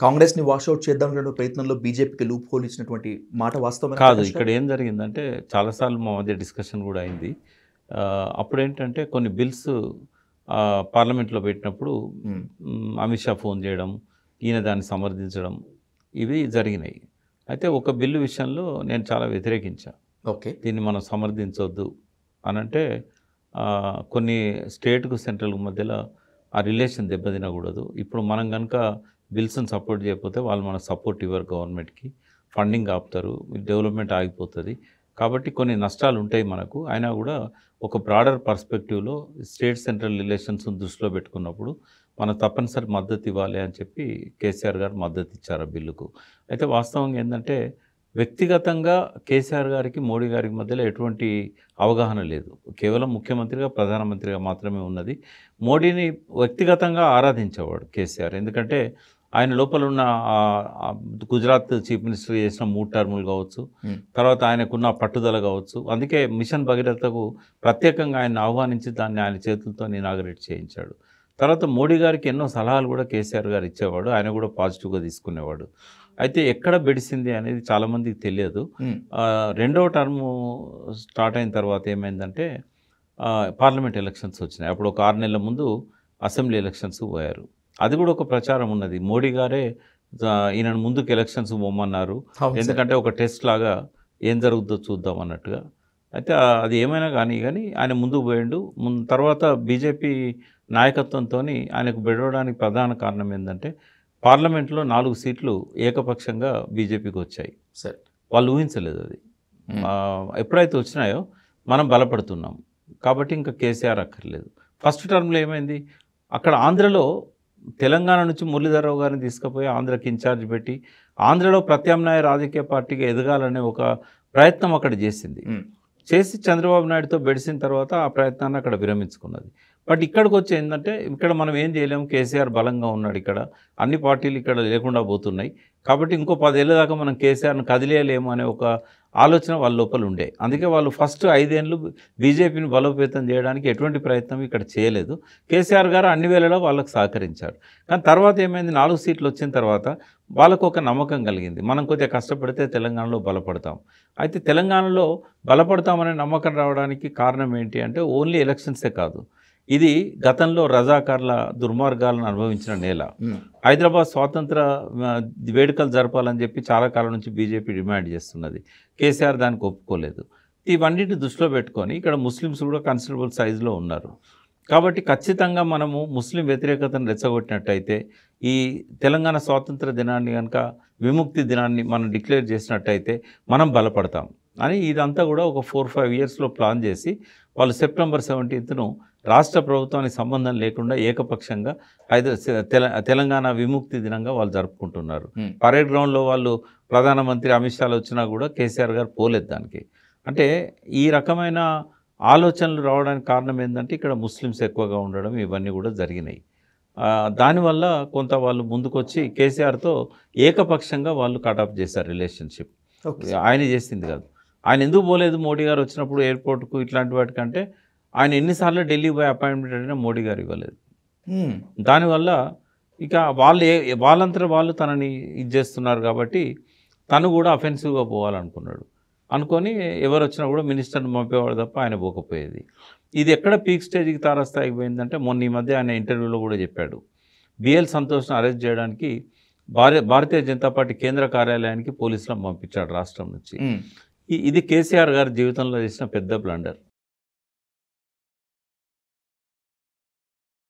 కాంగ్రెస్‌ని వాషౌట్ చేద్దామనే ప్రయత్నంలో బీజేపీకి లూప్ హోల్ ఇచ్చినటువంటి మాట వాస్తవమేనా కాదు. ప్రకాష్ ఇక్కడ గారు? ఏం జరిగిందంటే చాలా సార్లు మా మధ్య డిస్కషన్ గూడా అయింది. అప్పుడేంటంటే కొన్ని బిల్స్ పార్లమెంట్‌లో పెట్టినప్పుడు హ్మ్. అమిత్ షా ఫోన్ చేయడం, ఈయన దాన్ని సమర్థించడం ఇవి జరిగినాయి. అయితే ఒక బిల్లు విషయంలో నేను చాలా వ్యతిరేకించా. ఓకే. దీన్ని మనం సమర్థించొద్దు అనంటే కొన్ని స్టేట్‌కు సెంట్రల్‌కు మధ్యలో ఆ రిలేషన్ దెబ్బతినకూడదు. ఇప్పుడు మనం గనుక బిల్స్‌ని సపోర్ట్ చేయకపోతే వాళ్ళు మనకు సపోర్ట్ ఇవ్వరు గవర్నమెంట్‌కి. ఫండింగ్ ఆపుతారు. డెవలప్‌మెంట్ ఆగిపోతది. కాబట్టి కొన్ని నష్టాలు ఉంటాయి మనకు. అయినా కూడా ఒక బ్రాడర్ పర్స్పెక్టివ్‌లో స్టేట్ సెంట్రల్ రిలేషన్స్‌ని దృష్టిలో పెట్టుకున్నప్పుడు మనం తప్పనిసరి మద్దతు ఇవ్వాలి అని చెప్పి కేసీఆర్ గారు మద్దతు ఇచ్చారు ఆ బిల్లుకు. అయితే వాస్తవంగా ఏందంటే వ్యక్తిగతంగా కేసీఆర్ గారికి, మోడీ గారికి మధ్యలో ఎటువంటి అవగాహన లేదు. కేవలం ముఖ్యమంత్రిగా, ప్రధానమంత్రిగా మాత్రమే ఉన్నది. మోడీని వ్యక్తిగతంగా ఆరాధించేవాడు కేసీఆర్. ఎందుకంటే ఆయన లోపల ఉన్న గుజరాత్ చీఫ్ మినిస్టర్ చేసిన 3 టర్ములు కావచ్చు, హ్మ్. తర్వాత ఆయనకున్న పట్టుదల కావచ్చు. అందుకే మిషన్ భగీరథకు ప్రత్యేకంగా ఆయన్ని ఆహ్వానించి దాన్ని ఆయన చేతులతో ఇనాగరేట్ చేయించాడు. తర్వాత మోడీ గారికి ఎన్నో సలహాలు కూడా కేసీఆర్ గారు ఇచ్చేవాడు. ఆయన కూడా పాజిటివ్‌గా తీసుకునేవాడు. అయితే ఎక్కడ బెడిసింది అనేది చాలామందికి తెలియదు. హ్మ్. రెండవ టర్ము స్టార్ట్ అయిన తర్వాత ఏమైందంటే పార్లమెంట్ ఎలక్షన్స్ వచ్చినాయి. అప్పుడు ఒక 6 నెలల ముందు అసెంబ్లీ ఎలక్షన్స్‌కి పోయారు. అది కూడా ఒక ప్రచారం ఉన్నది. మోడీ గారే ఈయనను ముందుకు ఎలక్షన్స్‌కి పొమ్మన్నారు. అవును సార్. ఎందుకంటే ఒక టెస్ట్ లాగా ఏం జరుగుద్దో చూద్దాం అన్నట్టుగా. అయితే అది ఏమైనా కానీ ఆయన ముందుకు పోయిండు. తర్వాత బీజేపీ నాయకత్వంతోని ఆయనకు బెడవడానికి ప్రధాన కారణం ఏందంటే పార్లమెంట్‌లో 4 సీట్లు ఏకపక్షంగా బీజేపీకి వచ్చాయి. సరే. వాళ్ళు ఊహించలేదు అది. హ్మ్. ఎప్పుడైతే వచ్చినాయో మనం బలపడుతున్నాం. కాబట్టి ఇంకా కేసీఆర్ అక్కర్లేదు. ఫస్ట్ టర్మ్‌లో ఏమైంది? అక్కడ ఆంధ్రలో తెలంగాణ నుంచి మురళీధరరావు గారిని తీసుకుపోయి ఆంధ్రాకి ఇన్ఛార్జ్ పెట్టి, ఆంధ్రలో ప్రత్యామ్నాయ రాజకీయ పార్టీగా ఎదగాలనే ఒక ప్రయత్నం అక్కడ చేసింది. హ్మ్. చేసి చంద్రబాబు నాయుడుతో బెడిసిన తర్వాత ఆ ప్రయత్నాన్ని అక్కడ విరమించుకున్నది. బట్ ఇక్కడికొచ్చి ఏందంటే ఇక్కడ మనం ఏం చేయలేము. కేసీఆర్ బలంగా ఉన్నాడు ఇక్కడ. అన్ని పార్టీలు ఇక్కడ లేకుండా పోతున్నాయి. కాబట్టి ఇంకో 10 ఏళ్ల దాకా మనం కేసీఆర్‌ని కదిలేయలేము అనే ఒక ఆలోచన వాళ్ళ లోపల ఉండే. అందుకే వాళ్ళు ఫస్ట్ 5 ఏళ్ళు బీజేపీని బలోపేతం చేయడానికి ఎటువంటి ప్రయత్నం ఇక్కడ చేయలేదు. కేసీఆర్ గారు అన్ని వేళలా వాళ్ళకి సహకరించారు. కానీ తర్వాత ఏమైంది 4 సీట్లు వచ్చిన తర్వాత వాళ్ళకు ఒక నమ్మకం కలిగింది. మనం కొద్దిగా కష్టపడితే తెలంగాణలో బలపడతాం. అయితే తెలంగాణలో బలపడతామనే నమ్మకం రావడానికి కారణం ఏంటి అంటే ఓన్లీ ఎలక్షన్సే కాదు. ఇది గతంలో రజాకార్ల దుర్మార్గాలను అనుభవించిన నేల. హ్మ్. హైదరాబాద్ స్వాతంత్ర వేడుకలు జరపాలని చెప్పి చాలా కాలం నుంచి బీజేపీ డిమాండ్ చేస్తున్నది. కేసీఆర్ దానికి ఒప్పుకోలేదు. ఇవన్నిటిని దృష్టిలో పెట్టుకొని ఇక్కడ ముస్లిమ్స్ కూడా కన్సిడరబుల్ సైజులో ఉన్నారు. కాబట్టి ఖచ్చితంగా మనము ముస్లిం వ్యతిరేకతను రెచ్చగొట్టినట్టయితే ఈ తెలంగాణ స్వాతంత్ర దినాన్ని కనుక విముక్తి దినాన్ని మనం డిక్లేర్ చేసినట్టయితే మనం బలపడతాం అని ఇదంతా కూడా ఒక 4-5 ఇయర్స్లో ప్లాన్ చేసి వాళ్ళు సెప్టెంబర్ 17ను రాష్ట్ర ప్రభుత్వానికి సంబంధం లేకుండా ఏకపక్షంగా తెలంగాణ విముక్తి దినంగా వాళ్ళు జరుపుకుంటున్నారు. హ్మ్. పరేడ్ గ్రౌండ్లో వాళ్ళు ప్రధానమంత్రి అమిత్ షాలు వచ్చినా కూడా కేసీఆర్ గారు పోలేదు దానికి. అంటే ఈ రకమైన ఆలోచనలు రావడానికి కారణం ఏంటంటే ఇక్కడ ముస్లిమ్స్ ఎక్కువగా ఉండడం ఇవన్నీ కూడా జరిగినాయి. దానివల్ల కొంత వాళ్ళు ముందుకొచ్చి కేసీఆర్తో ఏకపక్షంగా వాళ్ళు కటాఫ్ చేశారు రిలేషన్షిప్. ఓకే. ఆయన చేసింది కాదు. ఆయన ఎందుకు పోలేదు మోడీ గారు వచ్చినప్పుడు ఎయిర్పోర్ట్‌కు ఇట్లాంటి వాటికంటే ఆయన ఎన్నిసార్లు ఢిల్లీ పోయి అపాయింట్మెంట్ అడిగినా మోడీ గారు ఇవ్వలేదు. హ్మ్. దానివల్ల ఇక వాళ్ళంతట వాళ్ళు తనని ఇది చేస్తున్నారు కాబట్టి తను కూడా అఫెన్సివ్‌గా పోవాలనుకున్నాడు. అనుకొని ఎవరు వచ్చినా కూడా మినిస్టర్‌ని పంపేవాడు తప్ప ఆయన పోకపోయేది. ఇది ఎక్కడ పీక్ స్టేజ్‌కి తారస్థాయికి పోయిందంటే మొన్న ఈ మధ్య ఆయన ఇంటర్వ్యూలో కూడా చెప్పాడు. బిఎల్ సంతోష్‌ని అరెస్ట్ చేయడానికి భారతీయ జనతా పార్టీ కేంద్ర కార్యాలయానికి పోలీసులను పంపించాడు రాష్ట్రం నుంచి. హ్మ్. ఇది కేసీఆర్ గారి జీవితంలో చేసిన పెద్ద బ్లండర్.